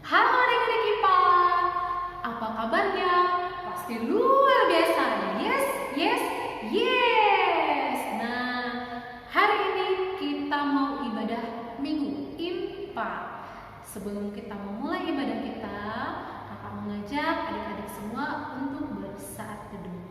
Halo adik-adik IPA, apa kabarnya? Pasti luar biasa. Yes, yes, yes. Nah, hari ini kita mau ibadah minggu IPA. Sebelum kita memulai ibadah kita, kakak mengajak adik-adik semua untuk bersaat teduh.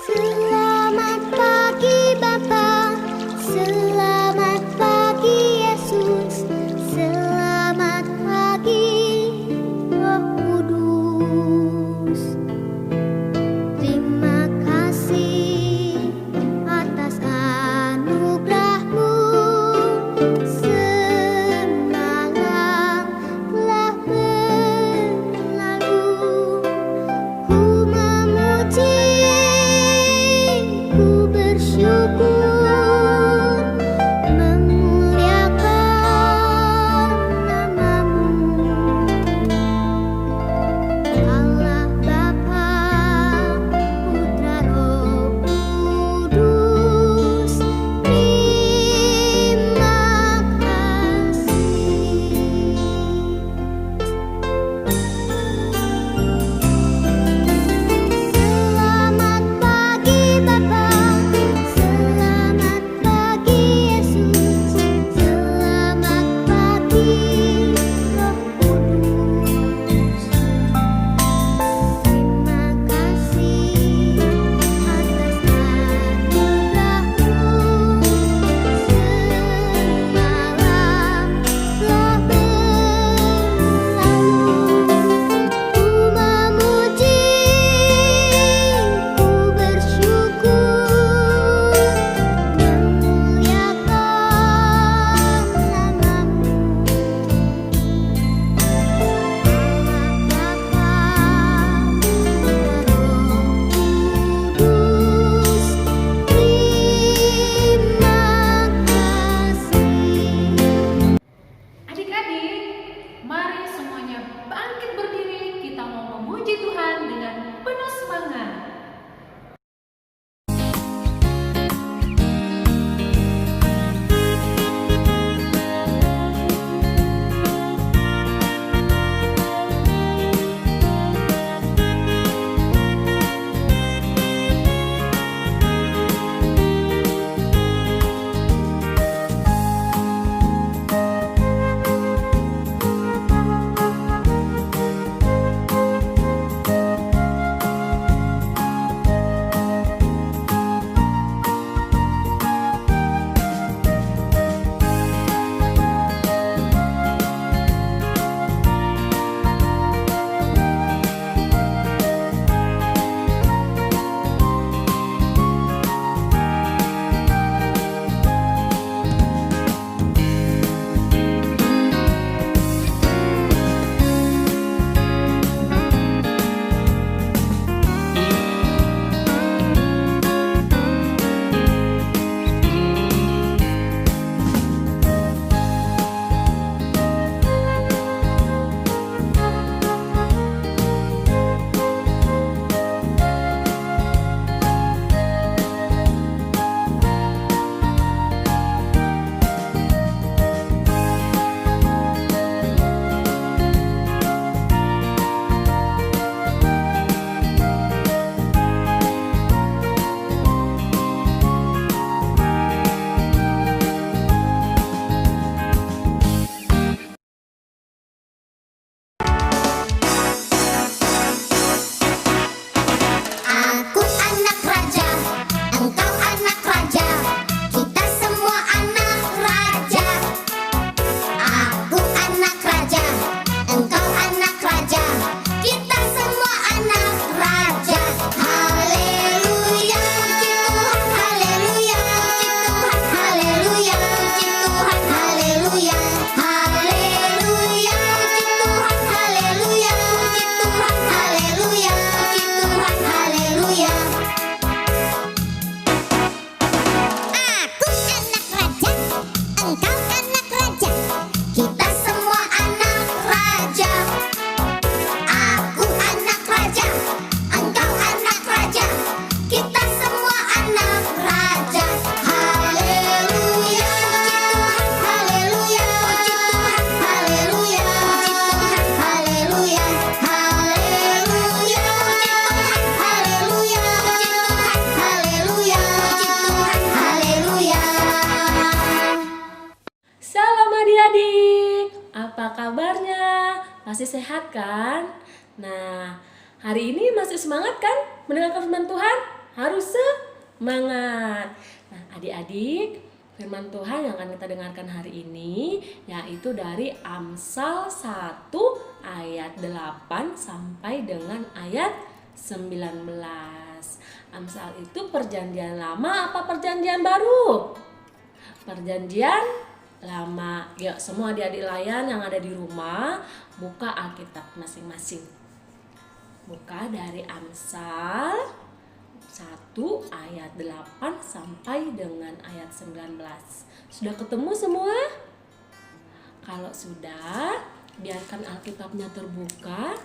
Selamat pagi Bapa, selamat pagi Yesus, selamat pagi Roh Kudus. Terima kasih atas anugerah-Mu, semalam telah berlalu. Ku memuji, ku bersyukur, memuliakan nama-Mu. Allah Bapa, Putra Roh Kudus, terima kasih. Selamat pagi Bapa, selamat pagi Yesus, selamat pagi Roh Kudus. Terima kasih atas anugerah-Mu, semalam telah berlalu. Ku memuji, ku bersyukur, memuliakan nama-Mu. Allah Bapa, Putra Roh Kudus, terima kasih. Adik-adik, mari semuanya bangkit berdiri. Kita mau memuji Tuhan dengan penuh semangat. Pasti sehat kan? Nah, hari ini masih semangat kan mendengarkan firman Tuhan? Harus semangat. Nah, adik-adik, firman Tuhan yang akan kita dengarkan hari ini yaitu dari Amsal 1 ayat 8 sampai dengan ayat 19. Amsal itu perjanjian lama apa perjanjian baru? Perjanjian lama. Yuk semua adik-adik layan yang ada di rumah buka Alkitab masing-masing. Buka dari Amsal 1 ayat 8 sampai dengan ayat 19. Sudah ketemu semua? Kalau sudah, biarkan Alkitabnya terbuka.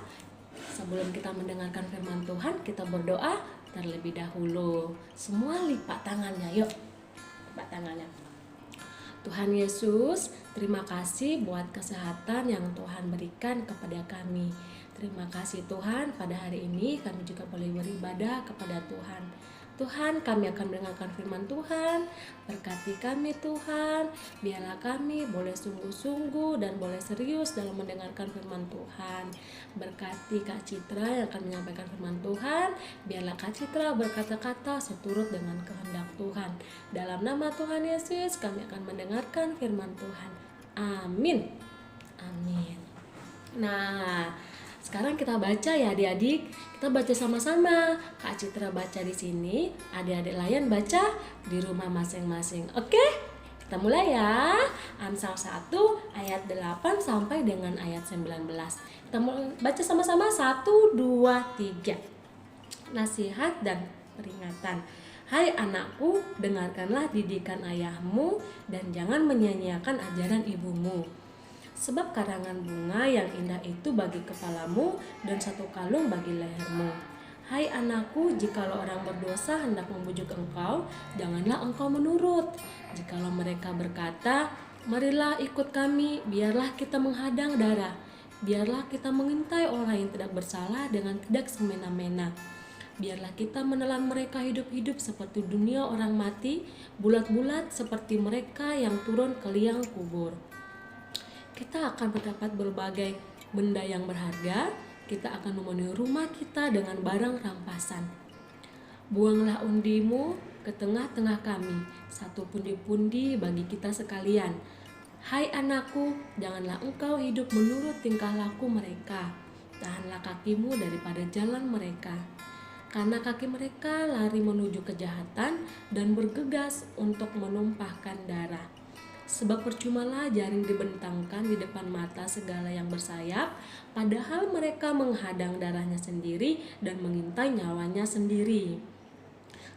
Sebelum kita mendengarkan firman Tuhan, kita berdoa terlebih dahulu. Semua lipat tangannya, yuk. Lipat tangannya. Tuhan Yesus, terima kasih buat kesehatan yang Tuhan berikan kepada kami. Terima kasih Tuhan, pada hari ini kami juga boleh beribadah kepada Tuhan. Tuhan, kami akan mendengarkan firman Tuhan. Berkati kami Tuhan, biarlah kami boleh sungguh-sungguh dan boleh serius dalam mendengarkan firman Tuhan. Berkati Kak Citra yang akan menyampaikan firman Tuhan. Biarlah Kak Citra berkata-kata seturut dengan kehendak Tuhan. Dalam nama Tuhan Yesus kami akan mendengarkan firman Tuhan. Amin. Amin. Nah, sekarang kita baca ya adik-adik. Kita baca sama-sama. Kak Citra baca di sini, adik-adik layan baca di rumah masing-masing. Oke? Kita mulai ya. Amsal 1 ayat 8 sampai dengan ayat 19. Kita baca sama-sama 1, 2, 3. Nasihat dan peringatan. Hai anakku, dengarkanlah didikan ayahmu dan jangan menyia-nyiakan ajaran ibumu. Sebab karangan bunga yang indah itu bagi kepalamu dan satu kalung bagi lehermu. Hai anakku, jikalau orang berdosa hendak membujuk engkau, janganlah engkau menurut. Jikalau mereka berkata, marilah ikut kami, biarlah kita menghadang darah. Biarlah kita mengintai orang yang tidak bersalah dengan tidak semena-mena. Biarlah kita menelan mereka hidup-hidup seperti dunia orang mati, bulat-bulat seperti mereka yang turun ke liang kubur. Kita akan mendapat berbagai benda yang berharga. Kita akan memenuhi rumah kita dengan barang rampasan. Buanglah undimu ke tengah-tengah kami, satu pundi-pundi bagi kita sekalian. Hai anakku, janganlah engkau hidup menurut tingkah laku mereka. Tahanlah kakimu daripada jalan mereka. Karena kaki mereka lari menuju kejahatan dan bergegas untuk menumpahkan darah. Sebab percumalah jaring dibentangkan di depan mata segala yang bersayap, padahal mereka menghadang darahnya sendiri dan mengintai nyawanya sendiri.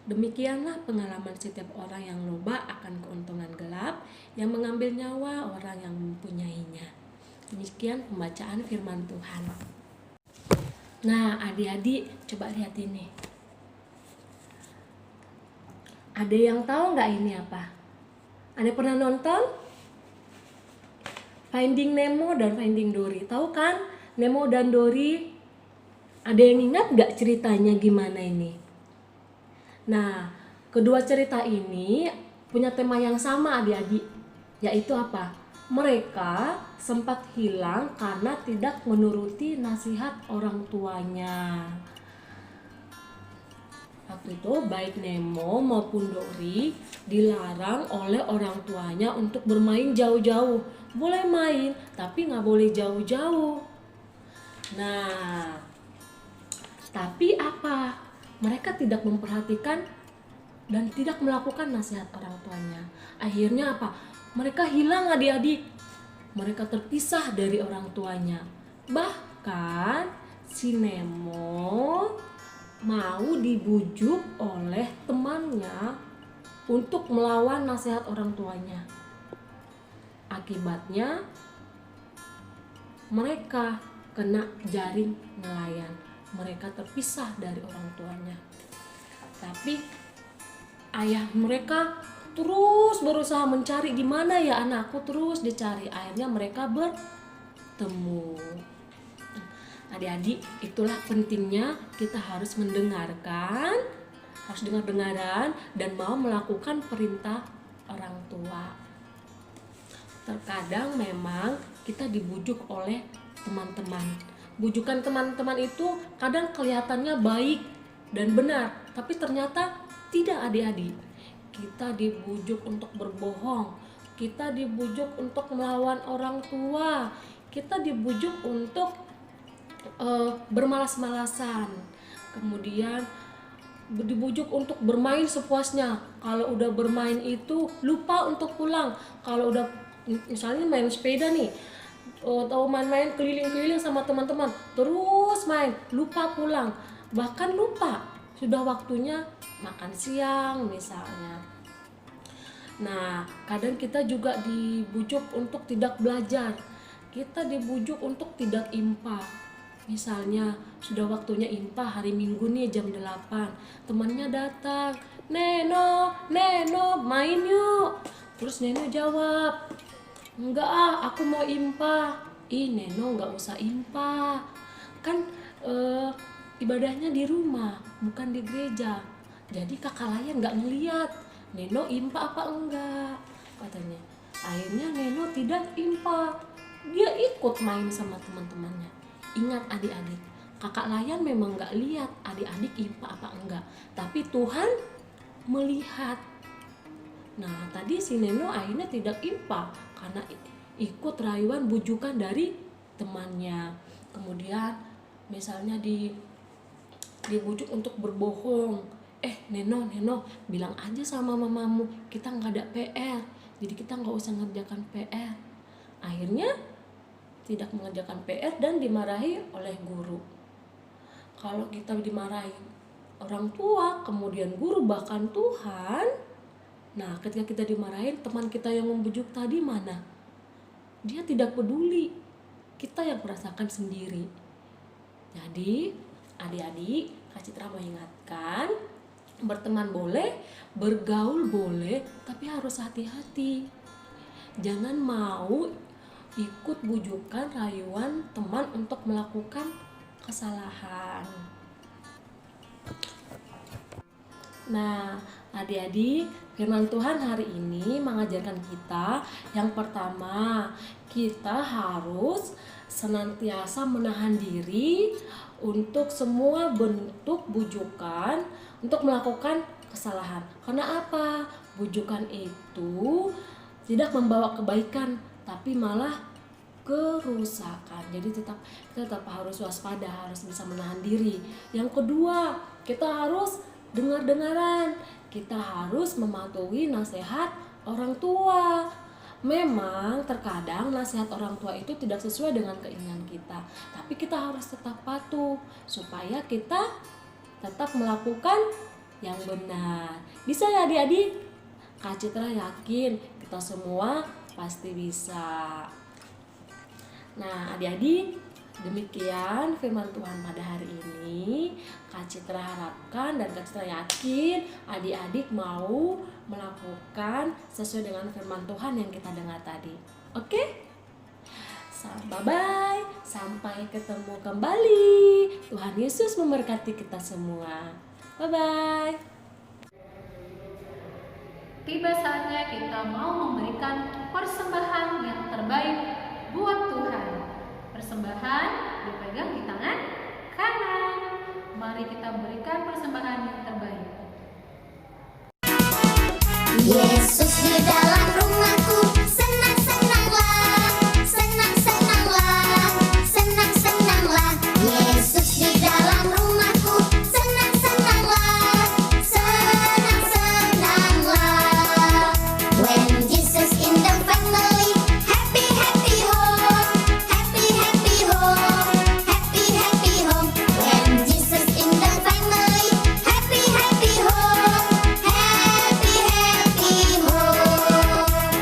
Demikianlah pengalaman setiap orang yang loba akan keuntungan gelap, yang mengambil nyawa orang yang mempunyainya. Demikian pembacaan firman Tuhan. Nah, adik-adik, coba lihat ini. Ada yang tahu nggak ini apa? Ada pernah nonton Finding Nemo dan Finding Dory? Tahu kan Nemo dan Dory? Ada yang ingat gak ceritanya gimana ini? Nah, kedua cerita ini punya tema yang sama adik-adik, yaitu apa? Mereka sempat hilang karena tidak menuruti nasihat orang tuanya. Waktu itu baik Nemo maupun Dory dilarang oleh orang tuanya untuk bermain jauh-jauh. Boleh main, tapi nggak boleh jauh-jauh. Nah, tapi apa? Mereka tidak memperhatikan dan tidak melakukan nasihat orang tuanya. Akhirnya apa? Mereka hilang adik-adik. Mereka terpisah dari orang tuanya. Bahkan si Nemo mau dibujuk oleh temannya untuk melawan nasihat orang tuanya. Akibatnya mereka kena jaring nelayan. Mereka terpisah dari orang tuanya. Tapi ayah mereka terus berusaha mencari di mana ya anakku, terus dicari. Akhirnya mereka bertemu. Adik-adik, itulah pentingnya kita harus mendengarkan, harus dengar-dengaran dan mau melakukan perintah orang tua. Terkadang memang kita dibujuk oleh teman-teman. Bujukan teman-teman itu kadang kelihatannya baik dan benar, tapi ternyata tidak adik-adik. Kita dibujuk untuk berbohong, kita dibujuk untuk melawan orang tua, kita dibujuk untuk bermalas-malasan, kemudian dibujuk untuk bermain sepuasnya. Kalau udah bermain itu lupa untuk pulang. Kalau udah misalnya main sepeda nih, atau main-main keliling-keliling sama teman-teman, terus main, lupa pulang, bahkan lupa sudah waktunya makan siang misalnya. Nah, kadang kita juga dibujuk untuk tidak belajar, kita dibujuk untuk tidak impa. Misalnya sudah waktunya impa hari Minggu nih jam 8, temannya datang, Neno main yuk. Terus Neno jawab, enggak aku mau impa. Ih Neno nggak usah impa, kan ibadahnya di rumah bukan di gereja. Jadi kakak layan nggak ngeliat Neno impa apa enggak katanya. Akhirnya Neno tidak impa, dia ikut main sama teman-temannya. Ingat adik-adik, kakak layan memang nggak lihat adik-adik impa apa enggak, tapi Tuhan melihat. Nah tadi si Neno akhirnya tidak impa karena ikut rayuan bujukan dari temannya. Kemudian misalnya dibujuk untuk berbohong. Neno bilang aja sama mamamu kita nggak ada PR, jadi kita nggak usah ngerjakan PR. Akhirnya tidak mengerjakan PR dan dimarahi oleh guru. Kalau kita dimarahi orang tua, kemudian guru, bahkan Tuhan, nah ketika kita dimarahin, teman kita yang membujuk tadi mana? Dia tidak peduli, kita yang merasakan sendiri. Jadi adik-adik, Kak Citra mengingatkan, berteman boleh, bergaul boleh, tapi harus hati-hati. Jangan mau ikut bujukan rayuan teman untuk melakukan kesalahan. Nah, adik-adik, firman Tuhan hari ini mengajarkan kita yang pertama, kita harus senantiasa menahan diri untuk semua bentuk bujukan untuk melakukan kesalahan. Karena apa? Bujukan itu tidak membawa kebaikan, tapi malah kerusakan. Jadi kita tetap harus waspada, harus bisa menahan diri. Yang kedua, kita harus dengar-dengaran, kita harus mematuhi nasihat orang tua. Memang terkadang nasihat orang tua itu tidak sesuai dengan keinginan kita, tapi kita harus tetap patuh supaya kita tetap melakukan yang benar. Bisa ya adik-adik? Kak Citra yakin kita semua pasti bisa. Nah adik-adik, demikian firman Tuhan pada hari ini. Kak Citra harapkan dan Kak Citra yakin adik-adik mau melakukan sesuai dengan firman Tuhan yang kita dengar tadi. Oke? Bye-bye, sampai ketemu kembali. Tuhan Yesus memberkati kita semua. Bye-bye. Tiba saatnya kita mau memberikan persembahan yang terbaik buat Tuhan. Persembahan dipegang di tangan kanan. Mari kita berikan persembahan yang terbaik. Yesus di dalam rumahku, senang-senanglah, senang-senanglah, senang-senanglah. Yesus di dalam rumahku, senang-senanglah, senang-senanglah. When Jesus in the family, happy happy home, happy happy home, happy happy home. When Jesus in the family, happy happy home, happy happy home.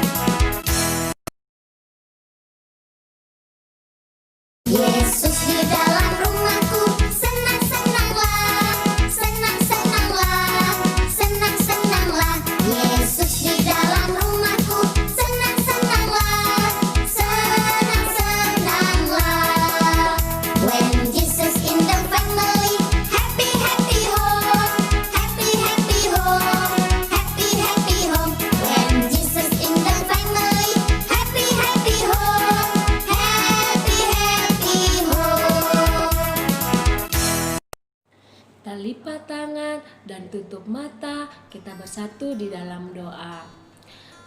kita lipat tangan dan tutup mata, kita bersatu di dalam doa.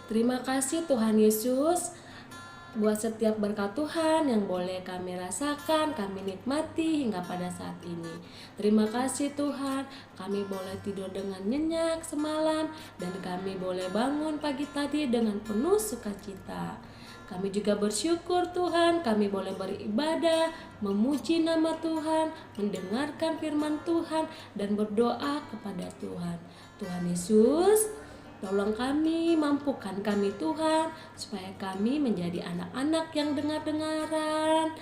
Terima kasih Tuhan Yesus buat setiap berkat Tuhan yang boleh kami rasakan, kami nikmati hingga pada saat ini. Terima kasih Tuhan, kami boleh tidur dengan nyenyak semalam dan kami boleh bangun pagi tadi dengan penuh sukacita. Kami juga bersyukur Tuhan, kami boleh beribadah, memuji nama Tuhan, mendengarkan firman Tuhan, dan berdoa kepada Tuhan. Tuhan Yesus, tolong kami, mampukan kami Tuhan, supaya kami menjadi anak-anak yang dengar-dengaran,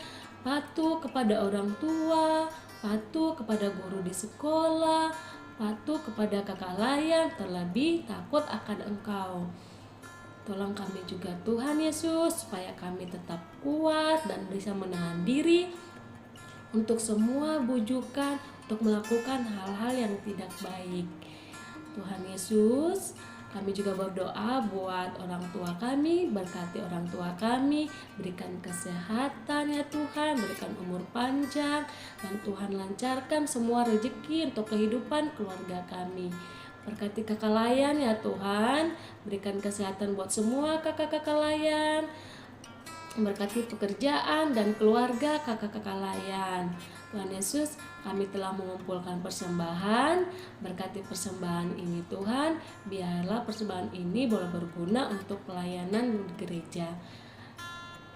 patuh kepada orang tua, patuh kepada guru di sekolah, patuh kepada kakak layan, terlebih takut akan Engkau. Tolong kami juga Tuhan Yesus, supaya kami tetap kuat dan bisa menahan diri untuk semua bujukan, untuk melakukan hal-hal yang tidak baik. Tuhan Yesus, kami juga berdoa buat orang tua kami, berkati orang tua kami, berikan kesehatan ya Tuhan, berikan umur panjang, dan Tuhan lancarkan semua rezeki untuk kehidupan keluarga kami. Berkati kakak layan ya Tuhan, berikan kesehatan buat semua kakak-kakak layan, berkati pekerjaan dan keluarga kakak-kakak layan. Tuhan Yesus, kami telah mengumpulkan persembahan, berkati persembahan ini Tuhan, biarlah persembahan ini boleh berguna untuk pelayanan di gereja.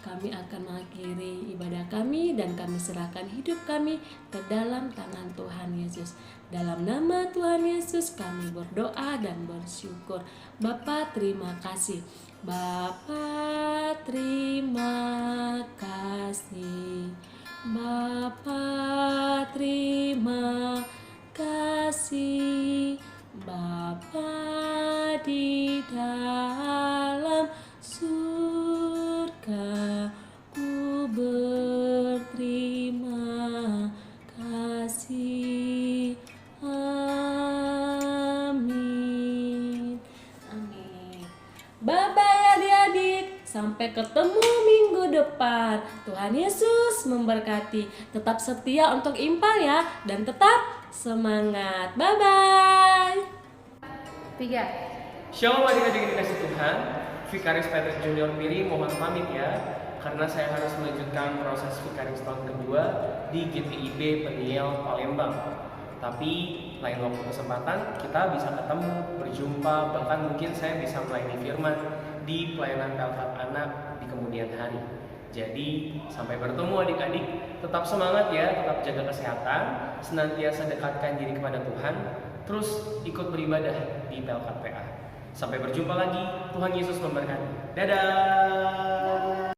Kami akan mengakhiri ibadah kami dan kami serahkan hidup kami ke dalam tangan Tuhan Yesus. Dalam nama Tuhan Yesus kami berdoa dan bersyukur. Bapa terima kasih. Bapa terima kasih. Bapa terima kasih. Bapa di dalam surga, ku berterima kasih. Amin. Amin. Bye-bye adik-adik. Sampai ketemu minggu depan. Tuhan Yesus memberkati. Tetap setia untuk impal ya. Dan tetap semangat. Bye-bye. 3. Shalom adik-adik yang dikasih Tuhan. Vikaris Petrus Junior Piri mohon pamit ya, karena saya harus melanjutkan proses Vikaris tahun kedua di GPIB Peniel Palembang. Tapi lain waktu kesempatan kita bisa ketemu, berjumpa, bahkan mungkin saya bisa melayani firman di pelayanan Pelkat Anak di kemudian hari. Jadi sampai bertemu adik-adik, tetap semangat ya, tetap jaga kesehatan, senantiasa dekatkan diri kepada Tuhan, terus ikut beribadah di Pelkat PA. Sampai berjumpa lagi, Tuhan Yesus memberkati. Dadah!